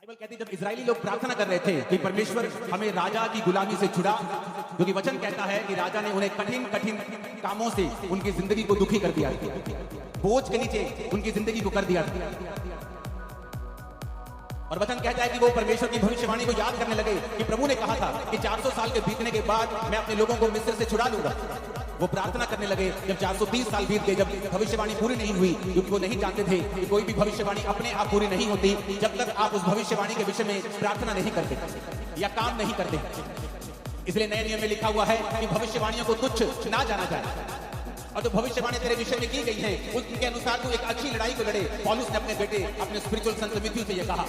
Bible कहती है जब इजरायली लोग प्रार्थना कर रहे थे कि परमेश्वर हमें राजा की गुलामी से छुड़ा, क्योंकि वचन कहता है कि राजा ने उन्हें कठिन कठिन कामों से उनकी जिंदगी को दुखी कर दिया, बोझ के नीचे उनकी जिंदगी को कर दिया। और वचन कहता है कि वो परमेश्वर की भविष्यवाणी को याद करने लगे कि प्रभु ने कहा था कि 400 साल के बीतने के बाद मैं अपने लोगों को मिस्र से छुड़ा लूंगा। वो प्रार्थना करने लगे जब 430 साल बीत गए, जब भविष्यवाणी पूरी नहीं हुई, क्योंकि वो नहीं जानते थे कि कोई भी भविष्यवाणी अपने आप पूरी नहीं होती जब तक आप उस भविष्यवाणी के विषय में प्रार्थना नहीं करते या काम नहीं करते। इसलिए नए नियम में लिखा हुआ है कि भविष्यवाणियों को तुच्छ ना जाना जाए, और जो भविष्यवाणी तेरे विषय में की गई है उसके अनुसार तू एक अच्छी लड़ाई को लड़े। पौलुस ने अपने बेटे, अपने स्पिरिचुअल सन तिमुथियुस से यह कहा।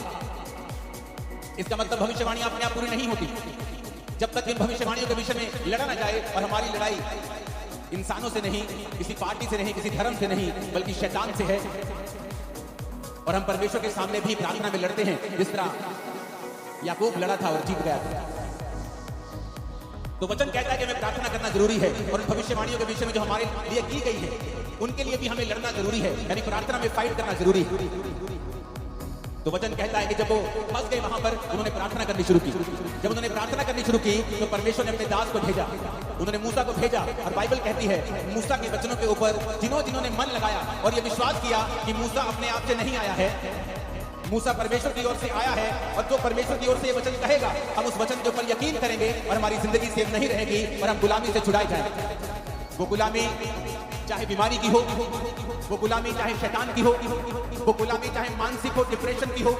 इसका मतलब भविष्यवाणी अपने आप पूरी नहीं होती जब तक इन भविष्यवाणियों के विषय में लड़ा ना जाए। और हमारी लड़ाई इंसानों से नहीं, किसी पार्टी से नहीं, किसी धर्म से नहीं, बल्कि शैतान से है। और हम परमेश्वर के सामने भी प्रार्थना में लड़ते हैं जिस तरह याकूब लड़ा था और जीत गया था। तो वचन कहता है कि हमें प्रार्थना करना जरूरी है, और उन भविष्यवाणियों के विषय में जो हमारे लिए की गई है उनके लिए भी हमें लड़ना जरूरी है, यानी प्रार्थना में फाइट करना जरूरी है। तो वचन कहता है कि जब वो फंस गए वहां पर, उन्होंने प्रार्थना करनी शुरू की। जब उन्होंने प्रार्थना करनी शुरू की तो परमेश्वर ने अपने दास को भेजा, उन्होंने मूसा को भेजा। और बाइबल कहती है मूसा के वचनों के ऊपर जिन्होंने मन लगाया और ये विश्वास किया कि मूसा अपने आप से नहीं आया है, मूसा परमेश्वर की ओर से आया है, और जो परमेश्वर की ओर से ये वचन कहेगा हम उस वचन के ऊपर यकीन करेंगे और हमारी जिंदगी सेफ नहीं रहेगी और हम गुलामी से छुड़ाए जाएंगे। वो गुलामी चाहे बीमारी की हो, वो गुलामी चाहे शैतान की हो, वो गुलामी चाहे मानसिक हो, डिप्रेशन की हो,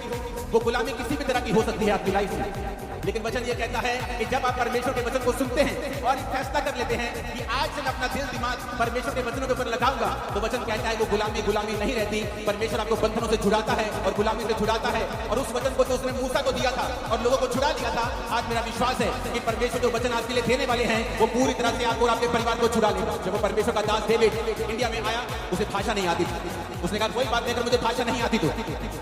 वो गुलामी किसी भी तरह की हो सकती है आपकी लाइफ में। लेकिन वचन ये कहता है कि जब आप परमेश्वर के वचन को सुनते हैं और फैसला कर लेते हैं कि आज से मैं अपना दिल दिमाग परमेश्वर के वचनों के ऊपर लगाऊंगा, तो वचन कहता है वो गुलामी नहीं रहती। परमेश्वर आपको बंधनों से छुड़ाता है और गुलामी से छुड़ाता है। और उस वचन को जो उसने मूसा को दिया था और लोगों को छुड़ा दिया था, आज मेरा विश्वास है कि परमेश्वर जो वचन आपके लिए देने वाले हैं वो पूरी तरह से आपको और आपके परिवार को छुड़ा लेगा। जब वो परमेश्वर का दास डेविड इंडिया में आया, उसे भाषा नहीं आती थी। उसने कहा कोई बात नहीं, अगर मुझे भाषा नहीं आती तो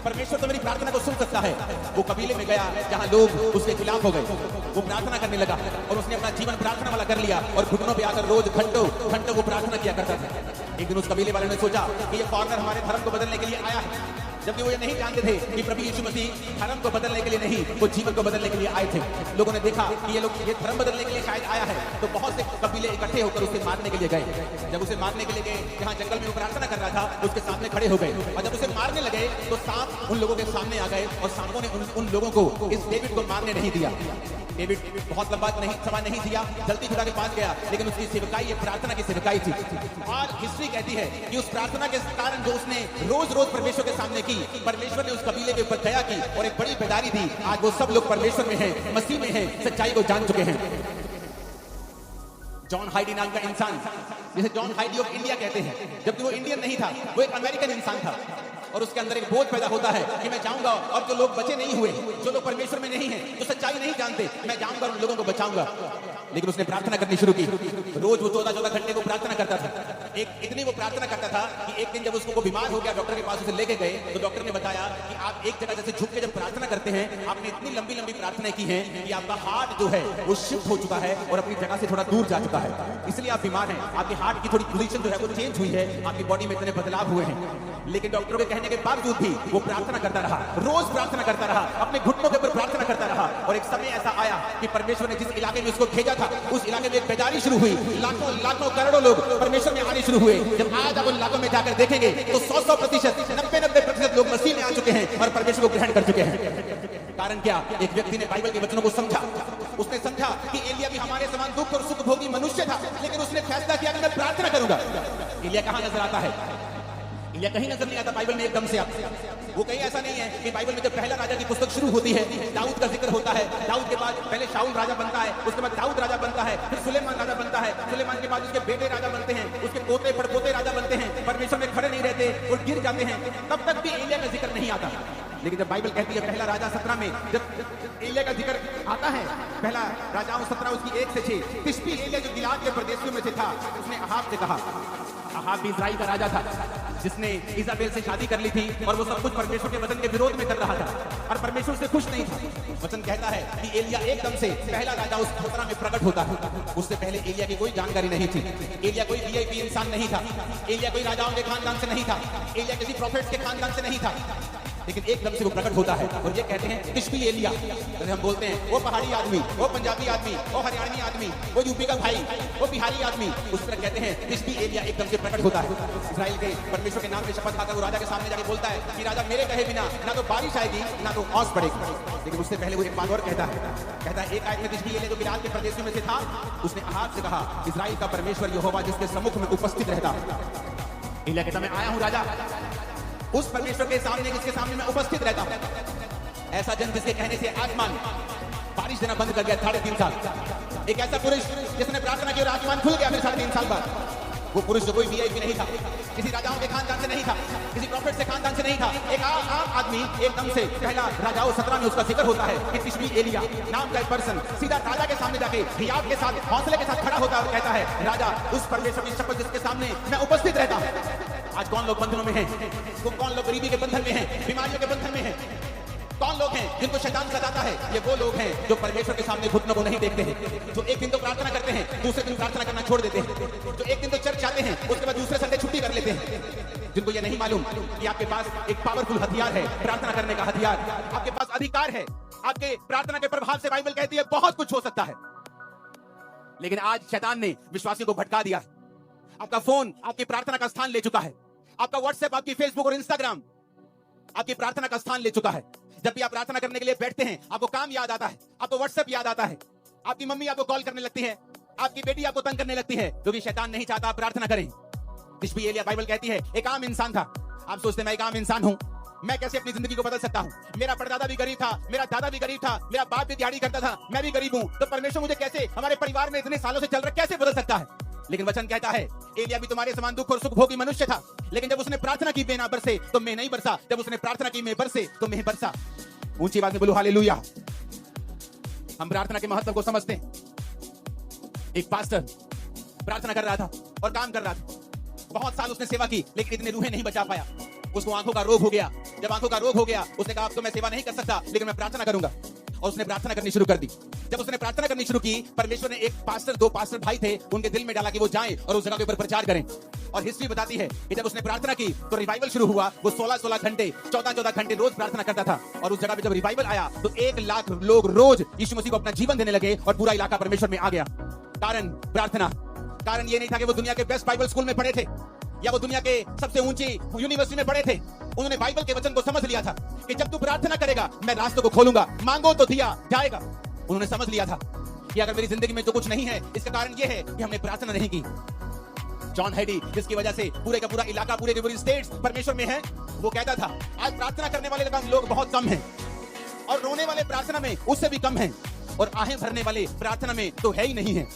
परमेश्वर तो मेरी प्रार्थना को सुन सकता है। वो कबीले में गया जहां लोग उसके खिलाफ हो गए, वो प्रार्थना करने लगा और उसने अपना जीवन प्रार्थना वाला कर लिया और घुटनों पे आकर रोज घंटों वो प्रार्थना किया करता था। एक दिन उस कबीले वालों ने सोचा कि ये फॉरनर हमारे धर्म को बदलने के लिए आया है, जबकि वो ये नहीं जानते थे कि प्रभु यीशु मसीह धर्म को बदलने के लिए नहीं, वो जीवन को बदलने के लिए आए थे। लोगों ने देखा कि ये धर्म बदलने के लिए शायद आया है, तो बहुत से कबीले इकट्ठे होकर उसे मारने के लिए गए। जब उसे मारने के लिए गए, जहां जंगल में वो प्रार्थना कर रहा था, उसके सामने खड़े हो गए, और जब उसे मारने लगे तो सांप उन लोगों के सामने आ गए और सांपों ने उन लोगों को, इस डेविड को मारने नहीं दिया। डेविड बहुत लंबा समय नहीं जिया, जल्दी खुदा के पास गया, लेकिन उसकी सेवकाई ये प्रार्थना की सेवकाई थी। और हिस्ट्री कहती है कि उस प्रार्थना के कारण जो उसने रोज परमेश्वर के सामने की, परमेश्वर ने उस कबीले के ऊपर दया की और एक बड़ी बेदारी दी। आज वो सब लोग परमेश्वर में हैं, मसीह में हैं, सच्चाई को जान चुके हैं। जॉन हाइडी नाम का इंसान, जिसे जॉन हाइडी ऑफ इंडिया कहते हैं, जबकि वो इंडियन नहीं था, वो एक अमेरिकन इंसान था। और उसके अंदर एक बोझ पैदा होता है कि मैं जाऊंगा और जो लोग बचे नहीं हुए, जो लोग परमेश्वर में नहीं हैं, जो सच्चाई नहीं जानते, मैं जाऊंगा और उन लोगों को बचाऊंगा। लेकिन उसने प्रार्थना करनी शुरू की। रोज वो 14 घंटे वो प्रार्थना करता था। इतनी वो प्रार्थना करता था कि एक दिन जब उसको बीमार हो गया, डॉक्टर के पास उसे लेके गए, तो डॉक्टर ने बताया कि आप एक जगह जैसे झुक के जब प्रार्थना करते हैं, आपने इतनी लंबी प्रार्थना की है कि आपका हार्ट जो है वो शिफ्ट हो चुका है और अपनी जगह से थोड़ा दूर जा चुका है, इसलिए आप बीमार हैं। आपके हार्ट की थोड़ी पोजीशन जो है वो चेंज हुई है, आपकी बॉडी में इतने बदलाव हुए हैं। लेकिन डॉक्टरों के कहने के बावजूद भी वो प्रार्थना करता रहा, रोज प्रार्थना करता रहा, अपने घुटनों के ऊपर प्रार्थना करता रहा। और एक समय ऐसा आया कि परमेश्वर ने जिस इलाके में उसको भेजा था, उस इलाके में एक बेदारी शुरू हुई। लाखों करोड़ों लोग परमेश्वर में आने शुरू हुए। जब आज आप उन इलाकों में जाकर देखेंगे तो 100% 90% लोग मसीह में आ चुके हैं और परमेश्वर को ग्रहण कर चुके हैं। कारण क्या? एक व्यक्ति ने बाइबल के वचनों को समझा। उसने समझा कि एलिया भी हमारे समान दुख और सुख भोगी मनुष्य था, लेकिन उसने फैसला किया कि मैं प्रार्थना करूंगा। एलिया कहां नजर आता है? एलिया कहीं नजर नहीं आता बाइबल में एकदम से। आप वो कहीं ऐसा नहीं है कि बाइबल में जब पहला राजा की पुस्तक शुरू होती है, दाऊद का जिक्र होता है, दाऊद के बाद पहले शाऊल राजा बनता है, उसके बाद दाऊद राजा बनता है, फिर सुलेमान राजा बनता है, सुलेमान के बाद उसके बेटे राजा बनते हैं, उसके पोते पड़पोते राजा बनते हैं, परमेश्वर में खड़े नहीं रहते और गिर जाते हैं। तब तक भी एलिया का जिक्र नहीं आता। लेकिन जब बाइबल कहती है पहला राजा 17 में जब एलिया का जिक्र आता है, पहला राजाओं 17 उसकी 1 से 6, तिशबी एलिया जो गिलाद के प्रदेशियों में से था, उसने अहाब से कहा, अहाब भी इस्राएल का राजा था जिसने इजाबेल से शादी कर ली थी, और वो सब कुछ परमेश्वर के वचन के विरोध में कर रहा था और परमेश्वर से खुश नहीं था। वचन कहता है कि एलिया एकदम से पहला राजा उस 17 में प्रकट होता है। उससे पहले एलिया की कोई जानकारी नहीं थी, एलिया कोई वीआईपी इंसान नहीं था, एलिया कोई राजाओं के खानदान से नहीं था, एलिया किसी प्रोफेट्स के खानदान से नहीं था। लेकिन एकदम से वो प्रकट होता है और ये कहते हैं तिशबी एलिया। जैसे हम बोलते हैं वो पहाड़ी आदमी, वो पंजाबी आदमी, वो हरियाणवी आदमी, वो यूपी का भाई, वो बिहारी आदमी, उस तरह कहते हैं तिशबी एलिया एकदम से प्रकट होता है। इस्राएल के परमेश्वर के नाम पे शपथ खाकर वो राजा के सामने जाके बोलता है कि राजा मेरे कहे बिना ना तो बारिश आएगी ना तो औस पड़ेगी। लेकिन उससे पहले वो एक बात और कहता है एक आयत में तिशबी एलिया जो गिलाद के प्रदेशों में से था, उसने अहाब से कहा इस्राएल का परमेश्वर यहोवा जिसके सम्मुख में उपस्थित रहता। एलिया कहता मैं आया हूं राजा उस परमेश्वर के सामने जिसके सामने मैं उपस्थित रहता हूं। ऐसा जन जिसके कहने से आसमान बारिश देना बंद कर गया 3.5 साल। एक ऐसा पुरुष जिसने प्रार्थना की और आसमान खुल गया फिर 3.5 साल बाद। वो पुरुष जो कोई वीआईपी नहीं था, किसी राजाओं के खानदान से नहीं था, किसी प्रॉफिट से खानदान से नहीं था, एक आम आदमी एकदम से पहला राजाओं 17 में उसका जिक्र होता है कि तिशबी एलिया नाम का एक पर्सन सीधा राजा के सामने जाके हियाव के साथ हौसले के साथ खड़ा होता है और कहता है राजा उस परमेश्वर की शपथ जिसके सामने मैं उपस्थित रहता हूं। आज कौन लोग बंधनों में हैं? कौन लोग गरीबी के बंधन में हैं, बीमारियों के बंधन में हैं? कौन लोग हैं जिनको शैतान सताता है? ये वो लोग हैं जो परमेश्वर के सामने घुटनों को नहीं देखते हैं, जो एक दिन तो प्रार्थना करते हैं दूसरे दिन प्रार्थना करना छोड़ देते हैं, जो एक दिन तो चर्च जाते हैं उसके बाद दूसरे संडे छुट्टी कर लेते हैं, जिनको ये नहीं मालूम कि आपके पास एक पावरफुल हथियार है, प्रार्थना करने का हथियार, आपके पास अधिकार है, आपके प्रार्थना के प्रभाव से बाइबल कहती है बहुत कुछ हो सकता है। लेकिन आज शैतान ने विश्वासियों को भटका दिया। आपका फोन आपकी प्रार्थना का स्थान ले चुका है, आपका व्हाट्सएप, आपकी फेसबुक और इंस्टाग्राम आपकी प्रार्थना का स्थान ले चुका है। जब भी आप प्रार्थना करने के लिए बैठते हैं आपको काम याद आता है, आपको व्हाट्सएप याद आता है, आपकी मम्मी आपको कॉल करने लगती है, आपकी बेटी आपको तंग करने लगती है, क्योंकि शैतान नहीं चाहता आप प्रार्थना करें। तिशबी एलिया बाइबल कहती है एक आम इंसान था। आप सोचते हैं मैं एक आम इंसान हूं, मैं कैसे अपनी जिंदगी को बदल सकता हूं? मेरा परदादा भी गरीब था, मेरा दादा भी गरीब था, मेरा बाप भी दिहाड़ी करता था, मैं भी गरीब हूं, तो परमेश्वर मुझे कैसे हमारे परिवार में इतने सालों से चल रहा कैसे बदल सकता है? लेकिन वचन कहता है एलिया भी तुम्हारे समान दुख और सुख भोगी मनुष्य था, लेकिन जब उसने प्रार्थना की मैं ना बरसे तो मैं नहीं बरसा, जब उसने प्रार्थना की मैं बरसे तो मैं बरसा। ऊंची आवाज में बोलो हालेलुया। हम प्रार्थना के महत्व को समझते हैं। एक पास्टर प्रार्थना कर रहा था और काम कर रहा था, बहुत साल उसने सेवा की लेकिन इतने रूहें नहीं बचा पाया। उसको आंखों का रोग हो गया। जब आंखों का रोग हो गया उसने कहा अब तो मैं सेवा नहीं कर सकता लेकिन मैं प्रार्थना करूंगा, और उसने प्रार्थना करनी शुरू कर दी। जब उसने प्रार्थना करनी शुरू की परमेश्वर ने एक पास्टर, 2 पास्टर भाई थे, उनके दिल में डाला कि वो जाएं और उस जगह के ऊपर प्रचार करें। और हिस्ट्री बताती है कि जब उसने प्रार्थना की तो रिवाइवल शुरू हुआ। वो 16-16 घंटे 14-14 घंटे रोज प्रार्थना करता था, और उस जगह पे जब रिवाइवल आया तो 1 लाख लोग रोज यीशु मसीह को अपना जीवन देने लगे और पूरा इलाका परमेश्वर में आ गया। कारण प्रार्थना। कारण ये नहीं था कि वो दुनिया के बेस्ट बाइबल स्कूल में पढ़े थे या वो दुनिया के सबसे ऊंची यूनिवर्सिटी में पढ़े थे। उन्होंने बाइबल के वचन को समझ लिया था कि जब तू प्रार्थना करेगा मैं रास्तों को खोलूंगा, मांगो तो दिया जाएगा। उन्होंने समझ लिया था कि अगर मेरी जिंदगी में जो कुछ नहीं है इसका कारण यह है कि हमने प्रार्थना नहीं की। जॉन हैडी, जिसकी वजह से पूरे का पूरा इलाका, पूरे के पूरे स्टेट्स परमेश्वर में है, वो कहता था आज प्रार्थना करने वाले लोग बहुत कम हैं और रोने वाले प्रार्थना में उससे भी कम हैं, और आहें भरने वाले प्रार्थना में तो है ही नहीं है।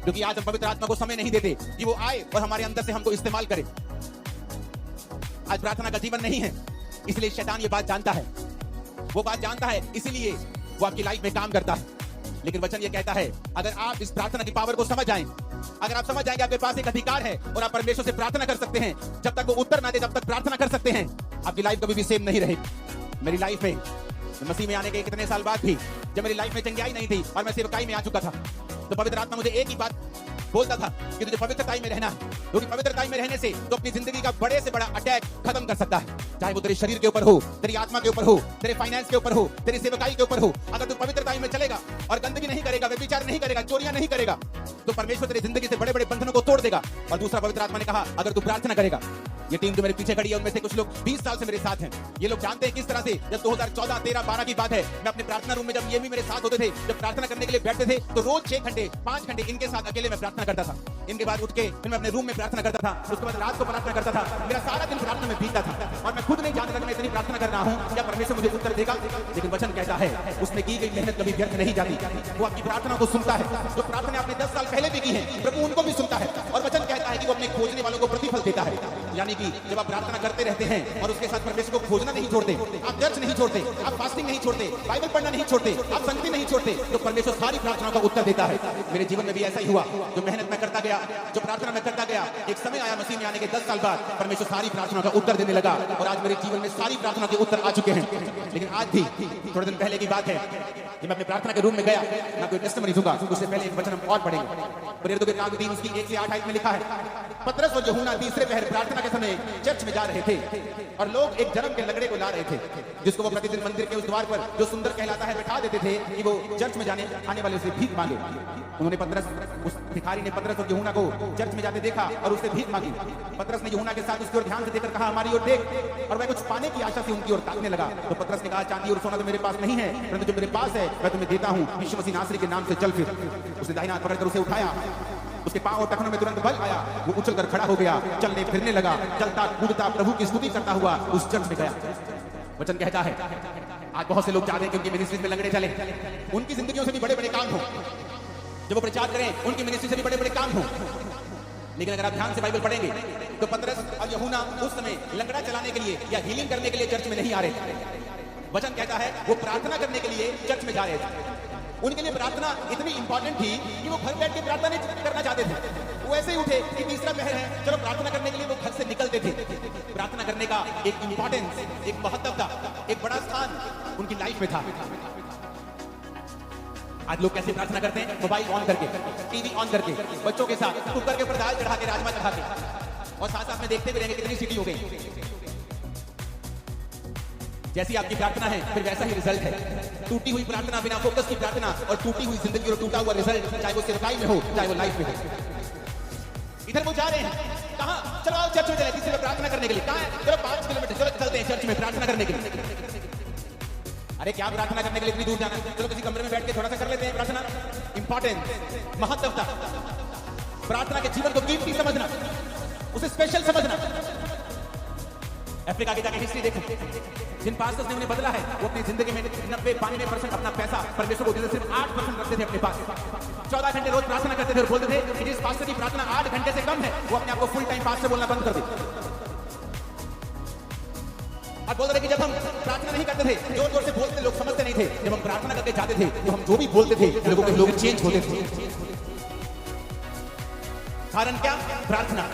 क्योंकि आज हम पवित्र आत्मा को समय नहीं देते कि वो आए और हमारे अंदर से हमको इस्तेमाल करे। आज प्रार्थना का जीवन नहीं है, इसलिए शैतान ये बात जानता है, वो बात जानता है, इसीलिए वो आपकी लाइफ में काम करता है। लेकिन वचन ये कहता है अगर आप इस प्रार्थना की पावर को समझ जाएं, अगर आप समझ जाएंगे आपके पास एक अधिकार है और आप परमेश्वर से प्रार्थना कर सकते हैं, जब तक वो उत्तर ना दे तब तक प्रार्थना कर सकते हैं, आपकी लाइफ कभी भी सेम नहीं रहेगी। मेरी लाइफ में मसीह में आने के कितने साल बाद भी जब मेरी लाइफ में चंगाई नहीं थी और मैं सेवकाई में आ चुका था, तो पवित्र आत्मा मुझे एक ही बात बोलता था कि तुझे पवित्रताई में रहना है, क्योंकि पवित्रताई में रहने से तो अपनी जिंदगी का बड़े से बड़ा अटैक खत्म कर सकता है, चाहे वो तेरे शरीर के ऊपर हो, तेरी आत्मा के ऊपर हो, तेरे फाइनेंस के ऊपर हो, तेरी सेवकाई के ऊपर हो। अगर तू पवित्रताई में चलेगा और गंदगी नहीं करेगा, व्यभिचार नहीं करेगा, चोरियां नहीं करेगा, तो परमेश्वर तेरी जिंदगी से बड़े बड़े बंधनों को तोड़ देगा। और दूसरा, पवित्र आत्मा ने कहा अगर तू प्रार्थना करेगा, ये टीम जो मेरे पीछे खड़ी है उनमें से कुछ लोग 20 साल से मेरे साथ हैं, ये लोग जानते हैं किस तरह से जब 2014, 13, 12 की बात है, मैं अपने प्रार्थना रूम में जब ये भी मेरे साथ होते थे, जब प्रार्थना करने के लिए बैठते थे तो रोज 6 घंटे 5 घंटे इनके साथ अकेले मैं प्रार्थना करता था। इनके बाद उठ के फिर मैं अपने रूम में प्रार्थना करता था, उसके बाद रात को प्रार्थना करता था, मेरा सारा दिन प्रार्थना में बीतता था और मैं खुद नहीं जानता था मैं इतनी प्रार्थना कर रहा हूं क्या परमेश्वर मुझे उत्तर देगा। लेकिन वचन कहता है उसने की गई मेहनत कभी व्यर्थ नहीं जाती, वो आपकी प्रार्थना को सुनता है। जो प्रार्थना आपने 10 साल पहले भी की है प्रभु उनको भी सुनता है, और वचन कहता है कि वो अपने खोजने वालों को प्रतिफल देता है। यानी कि जब आप प्रार्थना करते रहते हैं और उसके साथ परमेश्वर को खोजना नहीं छोड़ते, आप चर्च नहीं छोड़ते, आप फास्टिंग नहीं छोड़ते, बाइबल पढ़ना नहीं छोड़ते, आप संगति नहीं छोड़ते, तो परमेश्वर सारी प्रार्थनाओं का उत्तर देता है। मेरे जीवन में भी ऐसा ही हुआ, जो मेहनत मैं करता गया, जो प्रार्थना मैं करता गया, एक समय आया मसीह में आने के 10 साल बाद परमेश्वर सारी प्रार्थनाओं का उत्तर देने लगा, और आज मेरे जीवन में सारी प्रार्थना के उत्तर आ चुके हैं। लेकिन आज भी थोड़े दिन पहले की बात है, जब मैं अपने प्रार्थना के रूम में गया, मैं कोई टेस्टिमनी दूंगा, उससे पहले एक वचन हम और पढ़ेंगे। प्रेरितों के काम 3 उसकी 1 से 8 आयत में लिखा है, पतरस और यूहन्ना तीसरे पहर प्रार्थना के समय चर्च में जा रहे थे और लोग एक जन्म के लंगड़े को ला रहे थे, जिसको वो प्रतिदिन मंदिर के उस द्वार पर जो सुंदर कहलाता है बैठा देते थे कि वो चर्च में जाने आने वाले से भीख मांगे। उन्होंने उस भिखारी ने पतरस और यूहन्ना को चर्च में जाते देखा और उससे भीख मांगी। पतरस ने यूहन्ना के साथ उसकी ओर ध्यान से देखकर कहा, हमारी ओर देख, और वह कुछ पाने की आशा से उनकी ओर ताकने लगा। तो पतरस ने कहा, चांदी और सोना तो मेरे पास नहीं है, परंतु जो मेरे पास है मैं तुम्हें देता हूँ, यीशु मसीह नासरी के नाम से चल फिर। उसने दाहिना हाथ पकड़कर उसे उठाया, उसके पांव और टखनों में तुरंत बल आया, वो उछलकर खड़ा हो गया, चलने फिरने लगा, चलता कूदता प्रभु की स्तुति करता हुआ उस चर्च में गया। वचन कहता है, आज बहुत से लोग चाहते हैं कि उनकी मिनिस्ट्री में लंगड़े चले, उनकी जिंदगियों से भी बड़े बड़े काम हो, जब वो प्रचार करें उनकी मिनिस्ट्री से भी बड़े बड़े काम हो। लेकिन अगर आप ध्यान से बाइबल पढ़ेंगे तो पतरस और यूहन्ना उस समय लंगड़ा चलाने के लिए या हीलिंग करने के लिए चर्च में नहीं आ रहे थे। वचन कहता है वो प्रार्थना करने के लिए चर्च में जा रहे थे। उनके लिए प्रार्थना इतनी इंपॉर्टेंट थी कि वो घर बैठ के प्रार्थना नहीं करना चाहते थे। वो ऐसे ही उठे कि तीसरा पहर है, चलो प्रार्थना करने के लिए वो घर से निकलते थे। प्रार्थना करने का एक इंपॉर्टेंस, एक महत्वता, एक बड़ा स्थान उनकी लाइफ में था। आज लोग कैसे प्रार्थना करते हैं? मोबाइल ऑन करके, टीवी ऑन करके, बच्चों के साथ कुकर के ऊपर दाल चढ़ा के, राजमा चढ़ा के, और साथ साथ में देखते भी रहेंगे कितनी सीटी हो गई। जैसी आपकी प्रार्थना है फिर वैसा ही रिजल्ट है। टूटी हुई प्रार्थना, बिना फोकस की प्रार्थना और टूटी हुई जिंदगी और टूटा हुआ रिजल्ट, चाहे वो सेवकाई में हो चाहे वो लाइफ में हो। इधर वो जा रहे हैं, कहां? चलो आओ चर्च में चले, किसी में प्रार्थना करने के लिए। कहां है? चलो 5 किलोमीटर, चलो चलते हैं चर्च में प्रार्थना करने के लिए। अरे क्या प्रार्थना करने के लिए इतनी दूर जाना? चलो किसी कमरे में बैठ के थोड़ा सा कर लेते हैं प्रार्थना। इंपॉर्टेंस, महत्वता, प्रार्थना के जीवन को कीमती समझना, उसे स्पेशल समझना। अफ्रीका की जाके हिस्ट्री देखो, जिन पास्टर्स ने उन्हें बदला है वो अपनी जिंदगी में 90-92% अपना पैसा परमेश्वर को देते, सिर्फ 8% रखते थे अपने पास। 14 घंटे रोज प्रार्थना करते थे और बोलते थे कि जिस पास्टर की प्रार्थना 8 घंटे से कम है वो अपने आप को फुल टाइम पास्टर बोलना बंद कर दे। अब बोल रहे कि जब हम प्रार्थना नहीं करते थे, जोर जोर से बोलते, लोग समझते नहीं थे। जब हम प्रार्थना करके जाते थे तो हम जो भी बोलते थे लोग चेंज होते थे। कारण क्या? प्रार्थना।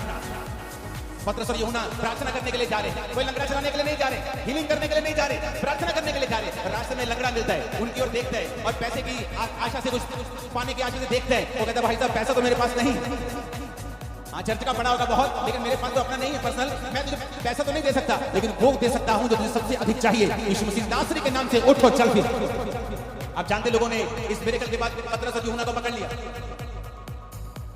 पतरस और यूहन्ना प्रार्थना करने के लिए जा रहे हैं, कोई लंगड़ा चलाने के लिए नहीं जा रहे, हीलिंग करने के लिए नहीं जा रहे, प्रार्थना करने के लिए जा रहे। रास्ते में लंगड़ा मिलता है, उनकी ओर देखता है और पैसे की आशा से, कुछ पाने की आशा से देखता है। वो कहता है, भाई साहब पैसा तो मेरे पास नहीं, हाँ चर्च का बड़ा होगा बहुत, लेकिन मेरे पास तो अपना नहीं है पर्सनल, मैं तुझे पैसा तो नहीं दे सकता, लेकिन वो दे सकता हूं जो तुझे सबसे अधिक चाहिए, यीशु मसीह नासरी के नाम से उठ और चल फिर। आप जानते लोगों ने इस मिरेकल के बाद पतरस और यूहन्ना को पकड़ लिया।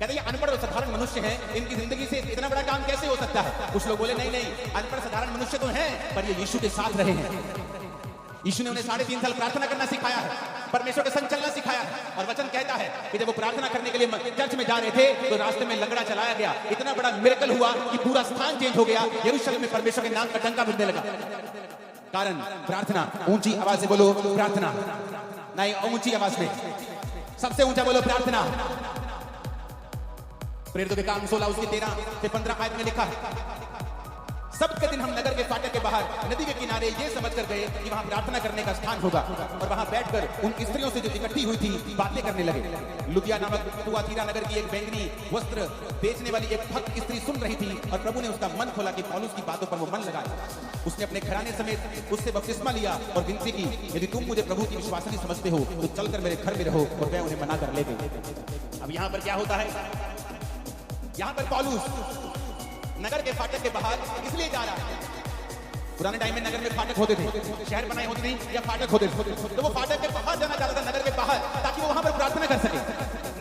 कहते ये अनपढ़ और साधारण मनुष्य हैं, इनकी जिंदगी से इतना बड़ा काम कैसे हो सकता है? कुछ लोग बोले नहीं अनपढ़ साधारण मनुष्य तो हैं, पर ये यीशु के साथ रहे हैं। यीशु ने उन्हें 3.5 साल प्रार्थना करना सिखाया है, परमेश्वर के संग चलना सिखाया है। और वचन कहता है कि जब वो प्रार्थना करने के लिए चर्च में जा रहे थे तो रास्ते में लंगड़ा चलाया गया। इतना बड़ा मिरेकल हुआ कि पूरा स्थान चेंज हो गया। यरूशलेम में परमेश्वर के नाम का डंका बजने लगा। कारण प्रार्थना। ऊंची आवाज से बोलो प्रार्थना। नहीं, ऊंची आवाज में सबसे ऊंचा बोलो प्रार्थना। प्रेरितों के काम 16 उसकी 13 से 15 आयत में लिखा है, सब्त के दिन हम नगर के फाटक के बाहर नदी के किनारे ये समझ कर गए कि वहां प्रार्थना करने का स्थान होगा, और वहां बैठकर उन स्त्रियों से जो इकट्ठी हुई थी बातें करने लगे। लुदिया नामक तुआतीरा नगर की एक बैंगनी वस्त्र बेचने वाली एक भक्त स्त्री सुन रही थी, और प्रभु ने उसका मन खोला कि पौलुस की बातों पर वो मन लगाए। उसने अपने घराने समेत उससे बपतिस्मा लिया और विनती की, यदि तुम मुझे प्रभु की विश्वासिनी समझते हो तो चलकर मेरे घर में रहो, और मैं उन्हें मना कर ले गई। अब यहाँ पर क्या होता है? यहाँ पर पौलुस नगर के फाटक के बाहर इसलिए जा रहा है। पुराने टाइम में नगर में फाटक होते थे, शहर बनाए होते नहीं या फाटक होते थे, तो वो फाटक के बाहर जाना चाहता था, नगर के बाहर, ताकि वो वहां पर प्रार्थना कर सके।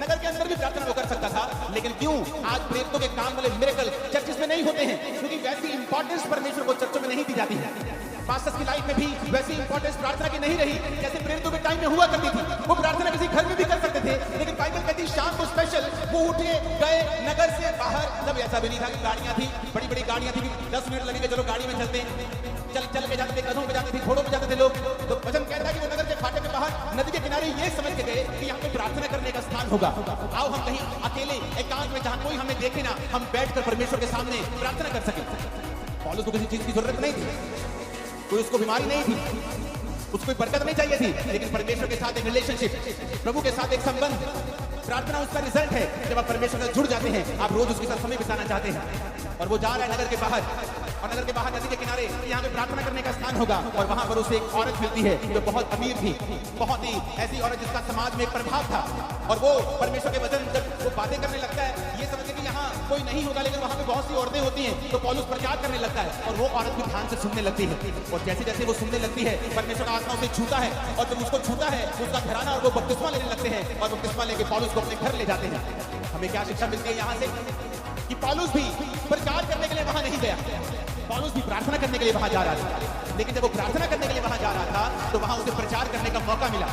नगर के अंदर भी प्रार्थना वो कर सकता था, लेकिन क्यों आज प्रेरितों के काम वाले मिरेकल चर्चेस में नहीं होते हैं? क्योंकि वैसी इंपॉर्टेंस परमेश्वर को चर्चों में नहीं दी जाती है। पास्टर्स की लाइफ में भी वैसी इंपॉर्टेंस प्रार्थना की नहीं रही जैसे प्रेरितों के टाइम में हुआ करती थी। वो प्रार्थना किसी घर में भी कर सकते थे, लेकिन बाइबल कहती शाम को स्पेशल वो उठे गए नगर से बाहर। तब ऐसा भी नहीं था कि गाड़ियां थी, बड़ी बड़ी गाड़ियां थी, 10 मिनट लगेंगे, चलो गाड़ी में चलते हैं, चल के जाते थे, गधों पे जाते थे, घोड़ों पे जाते थे लोग। तो वचन कहता है कि वो नगर के फाटक के बाहर नदी के किनारे ये समझ के गए कि यहाँ पे प्रार्थना करने का स्थान होगा। आओ हम कहीं अकेले एकांत में, जहां कोई हमें देखे ना, हम बैठकर परमेश्वर के सामने प्रार्थना कर सके। पौलुस को किसी चीज की जरूरत नहीं थी, कोई उसको बीमारी नहीं थी, उसको कोई बरकत नहीं चाहिए थी, लेकिन परमेश्वर के साथ एक रिलेशनशिप, प्रभु के साथ एक संबंध, प्रार्थना उसका रिजल्ट है। जब आप परमेश्वर से जुड़ जाते हैं, आप रोज उसके साथ समय बिताना चाहते हैं। और वो जा रहा है नगर के बाहर, और नगर के बाहर नदी के किनारे यहाँ पे प्रार्थना करने का स्थान होगा। और वहाँ पर उसे एक औरत मिलती है जो बहुत अमीर थी, बहुत ही ऐसी औरत जिसका समाज में एक प्रभाव था। और वो परमेश्वर के वचन जब वो बातें करने लगता है, ये समझ के कि यहाँ कोई नहीं होगा, लेकिन वहाँ पे बहुत सी औरतें होती हैं, तो पौलुस प्रचार करने लगता है और वो औरत भी ध्यान से सुनने लगती है। और जैसे जैसे वो सुनने लगती है, परमेश्वर का आत्मा उसे छूता है, और जब उसको छूता है उसका घराना और वो बपतिस्मा लेने लगते हैं, और बपतिस्मा लेके पौलुस को अपने घर ले जाते हैं। हमें क्या शिक्षा मिलती है यहाँ से कि पौलुस भी प्रचार करने के लिए वहां नहीं गया, पौलुस भी प्रार्थना करने के लिए वहां जा रहा था। लेकिन जब वो प्रार्थना करने के लिए वहां जा रहा था तो वहां उसे प्रचार करने का मौका मिला।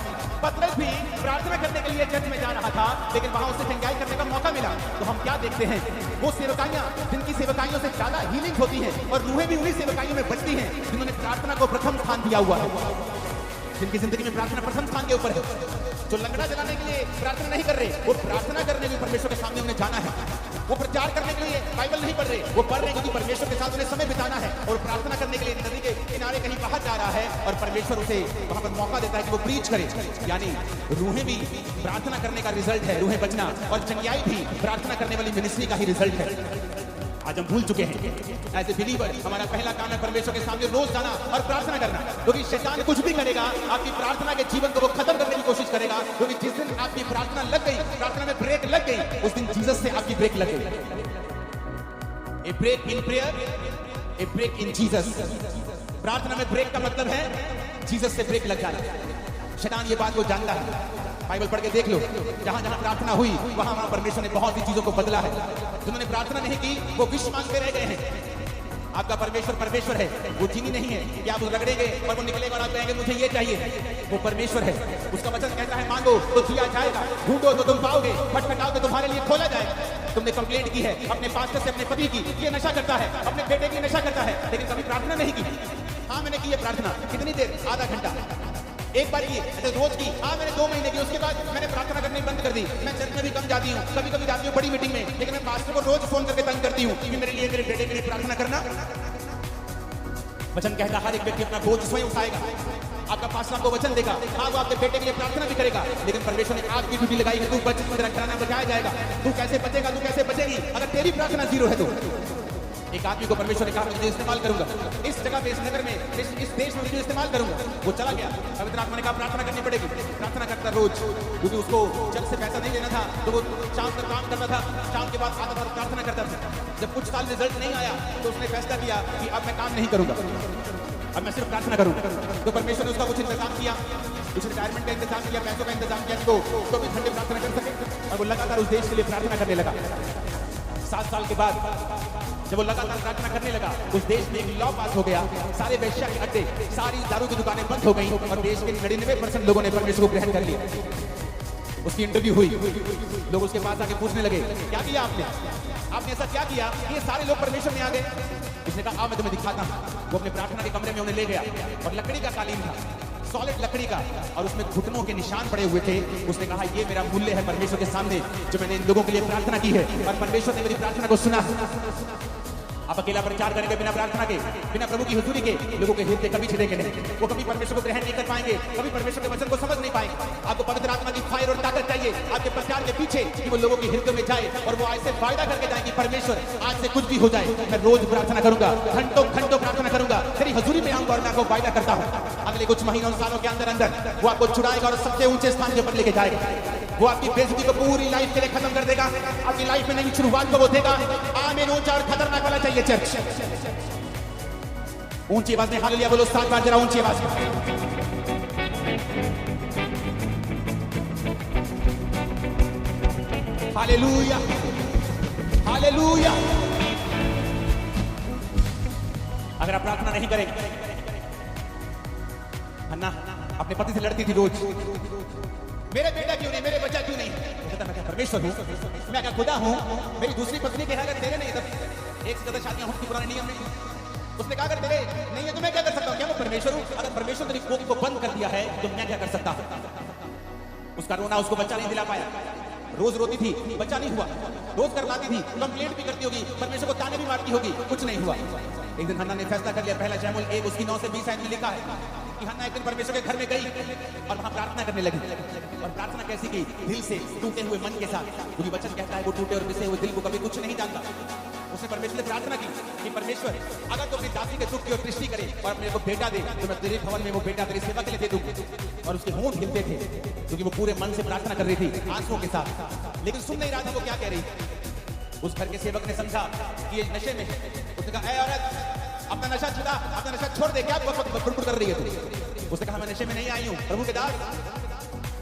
पतरस भी प्रार्थना करने के लिए चर्च में जा रहा था, लेकिन वहां उसे चंगाई करने का मौका मिला। तो हम क्या देखते हैं, वो सेवकाइयां जिनकी सेवकाइयों से ज्यादा हीलिंग होती है, और रूहें भी उन्हीं सेवकाइयों में बचती हैं जिन्होंने प्रार्थना को प्रथम स्थान दिया हुआ है, जिनकी जिंदगी में प्रार्थना प्रथम स्थान के ऊपर है। जो लंगड़ा जलाने के लिए प्रार्थना नहीं कर रहे, वो प्रार्थना करने के परमेश्वर के सामने उन्हें जाना है। वो प्रचार करने के लिए बाइबल नहीं पढ़ रहे, वो पढ़ रहे क्योंकि परमेश्वर के साथ उन्हें समय बिताना है। और प्रार्थना करने के लिए नदी के किनारे कहीं बाहर जा रहा है, और परमेश्वर उसे वहां पर मौका देता है कि वो प्रीच करे। यानी रूहें भी प्रार्थना करने का रिजल्ट है, रूहें बचना, और चंगाई भी प्रार्थना करने वाली मिनिस्ट्री का ही रिजल्ट है। आज हम भूल चुके हैं एज ए बिलीवर, हमारा पहला काम है परमेश्वर के सामने रोज जाना और प्रार्थना करना। क्योंकि शैतान कुछ भी करेगा, आपकी प्रार्थना के जीवन को वो खत्म करने की कोशिश करेगा। क्योंकि जिस दिन आपकी प्रार्थना लग गई, प्रार्थना में ब्रेक लग गई, उस दिन जीसस से आपकी ब्रेक लग गई। A break in prayer, a break in Jesus. प्रार्थना में ब्रेक का मतलब है जीसस से ब्रेक लग जाना। शैतान ये बात को जानता है, बाइबल पढ़ के देख लो, जहां जहां प्रार्थना हुई वहां वहां परमेश्वर ने बहुत सी चीजों को बदला है। जिन्होंने प्रार्थना नहीं की वो विष मांगते रह गए हैं। आपका परमेश्वर परमेश्वर है, वो चीनी नहीं है कि आप रगड़ेंगे और वो निकलेगा और आप कहेंगे मुझे ये चाहिए। वो परमेश्वर है, उसका वचन कहता है मांगो तो दिया जाएगा, ढूंढो तो तुम पाओगे, खटखटाओ तो तुम्हारे लिए खोला जाएगा। तुमने कंप्लेंट की है अपने पास्टर से, अपने पति की, ये नशा करता है, अपने बेटे की नशा करता है, लेकिन कभी प्रार्थना नहीं की। हाँ मैंने की है प्रार्थना, कितनी देर? आधा घंटा, एक बार की, रोज की। हाँ मैंने 2 महीने की, उसके बाद मैंने प्रार्थना करनी बंद कर दी। मैं चर्च में भी कम जाती हूँ, कभी कभी जाती हूँ बड़ी मीटिंग में, लेकिन मैं पास्टर को रोज फोन करके तंग करती हूँ कि मेरे लिए, मेरे बेटे के लिए प्रार्थना करना। वचन कहता हर एक व्यक्ति अपना बोझ स्वयं उठाएगा। आपका पास्टर आपको वचन देगा, हाँ वो आपके बेटे के लिए प्रार्थना भी करेगा, लेकिन परमेश्वर ने आपकी ड्यूटी लगाई है, तू बच, तेरा घराना बचाया जाएगा। तू कैसे बचेगा, तू कैसे बचेगी अगर तेरी प्रार्थना जीरो है तो? एक आदमी को परमेश्वर ने कहा मैं इस्तेमाल करूंगा, इस जगह पे, इस नगर में, इस देश में मुझे इस्तेमाल करूंगा। वो चला गया। पवित्र आत्मा ने कहा प्रार्थना करनी पड़ेगी। प्रार्थना करता रोज, क्योंकि उसको चर्च से पैसा नहीं लेना था, तो वो शाम तक काम करना था, शाम के बाद आता था प्रार्थना करता था। जब कुछ साल रिजल्ट नहीं आया तो उसने फैसला किया कि अब मैं काम नहीं करूंगा, अब मैं सिर्फ प्रार्थना करूंगा। तो परमेश्वर ने उसका कुछ इंतजाम किया, कुछ रिटायरमेंट का इंतजाम किया, पैसों का इंतजाम किया, तो 24 घंटे प्रार्थना कर सके। और वो लगातार उस देश के लिए प्रार्थना करने लगा। 7 साल के बाद जब वो लगातार प्रार्थना करने लगा, उस देश में एक लॉ पास हो गया, सारे वेश्या के अड्डे, सारी दारू की दुकानें बंद हो गई, और देश के 99% लोगों ने परमेश्वर को ग्रहण कर लिया। उसकी इंटरव्यू हुई, लोग उसके पास आके पूछने लगे क्या किया आपने ऐसा क्या किया? ये सारे लोग परमेश्वर में आ गए। उसने कहा मैं तुम्हें दिखाता हूं। वो अपने प्रार्थना के कमरे में उन्हें ले गया, और लकड़ी का कालीन था, सॉलिड लकड़ी का, और उसमें घुटनों के निशान पड़े हुए थे। उसने कहा ये मेरा मूल्य है परमेश्वर के सामने, जो मैंने इन लोगों के लिए प्रार्थना की है, और परमेश्वर ने मेरी प्रार्थना को सुना। आप अकेला प्रचार करेंगे बिना प्रार्थना के, बिना प्रभु की हुजूरी के, लोगों के हृदय कभी छिदेंगे नहीं। वो कभी परमेश्वर को ग्रहण नहीं कर पाएंगे, कभी परमेश्वर के वचन को समझ नहीं पाएंगे। आपको पवित्र आत्मा की फायर और ताकत चाहिए आपके प्रचार के पीछे, कि वो लोगों के हृदय में जाए, और वो आज से वायदा करके जाए कि परमेश्वर आज से कुछ भी हो जाए, मैं रोज प्रार्थना करूंगा, घंटों घंटों प्रार्थना करूंगा, तेरी हुजूरी में आऊंगा, और मैं आपको वायदा करता हूं अगले कुछ महीनों सालों के अंदर अंदर वो आपको छुड़ाएगा और सबसे ऊंचे स्थान के ऊपर लेके जाएगा। वो आपकी बेइज्जती को पूरी लाइफ के लिए खत्म कर देगा। आपकी लाइफ में नई शुरुआत को वो देगा। आमीन। ऊंचा और खतरनाक वाला चाहिए चर्च। ऊंची आवाज में हालेलुया बोलो 7 बार, जरा ऊंची आवाज में। Hallelujah, hallelujah. अगर आप प्रार्थना नहीं करेंगे, हन्ना अपने पति से लड़ती थी रोज, मेरे बेटा क्यों नहीं, मेरे बच्चा क्यों नहीं? मैं क्या परमेश्वर हूँ, मैं क्या खुदा हूँ? मेरी दूसरी पत्नी के अगर तेरे नहीं, तब एक से ज्यादा शादियां होती पुराने नियम में। उसने कहा अगर तेरे नहीं है तो मैं क्या कर सकता हूँ? क्या मैं परमेश्वर हूँ? अगर परमेश्वर तेरी कोख को बंद कर दिया है तो मैं क्या कर सकता हूँ? उसका रोना उसको बच्चा नहीं दिला पाया। रोज रोती थी, बच्चा नहीं हुआ। रोज करवाती थी, कंप्लेंट भी करती होगी, परमेश्वर को ताने भी मारती होगी, कुछ नहीं हुआ। एक दिन हन्ना ने फैसला कर लिया, पहला शमूएल 1 उसकी 9 से 20 आयत में लिखा है कि हन्ना एक दिन परमेश्वर के घर में गई और वहां प्रार्थना करने लगी। और प्रार्थना कैसी की? दिल से, टूटे हुए मन के साथ। क्योंकि वचन कहता है वो टूटे और पिसे हुए दिल को कभी कुछ नहीं जानता। उसने परमेश्वर से प्रार्थना की कि परमेश्वर अगर तू अपनी दासी के दुख की ओर दृष्टि करे और मेरे को बेटा दे तो मैं तेरे भवन में वो बेटा तेरी सेवा के लिए दे दूंगी। और उसके होंठ हिलते थे क्योंकि वो पूरे मन से प्रार्थना कर रही थी आंसुओं के साथ, लेकिन सुन नहीं रहा था वो क्या कह रही थी। उस घर के सेवक ने समझा कि ये नशे में है। उसने कहा, ए औरत, अपना नशा छुड़ा, अपना नशा छोड़ दे, क्या बुड़बुड़ कर रही है तू? उसने कहा, मैं नशे में नहीं आई हूँ प्रभु के दास,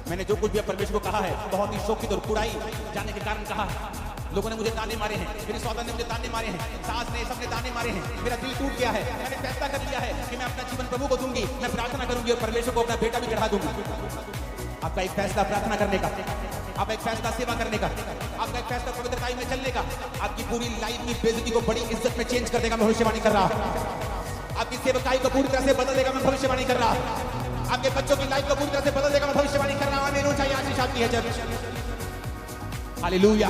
मैंने जो कुछ भी परमेश्वर को कहा है बहुत ही शौकित और कुड़ाई जाने के कारण कहा है। लोगों ने मुझे ताने मारे हैं, मेरी सौदा ने मुझे ताने मारे हैं, सास ने, सबने ताने मारे हैं, मेरा दिल टूट गया है। मैंने फैसला कर लिया है कि मैं अपना जीवन प्रभु को दूंगी, मैं प्रार्थना करूंगी और परमेश्वर को अपना बेटा भी चढ़ा दूंगी। आपका एक फैसला प्रार्थना करने का, आपका एक फैसला सेवा करने का, आपका एक फैसला पवित्रता में चलने का आपकी पूरी लाइफ की बेइज्जती को बड़ी इज्जत में चेंज कर देगा। मैं भविष्यवाणी कर रहा हूं। आपकी सेवकाई को पूरी तरह से बदल देगा। मैं भविष्यवाणी कर रहा हूं। आपके बच्चों की लाइफ को पूरी तरह से बदल देगा। मैं भविष्यवाणी कर रहा हूं। आमीन। ऊंचाई आशीष आती है जब। हालेलुया।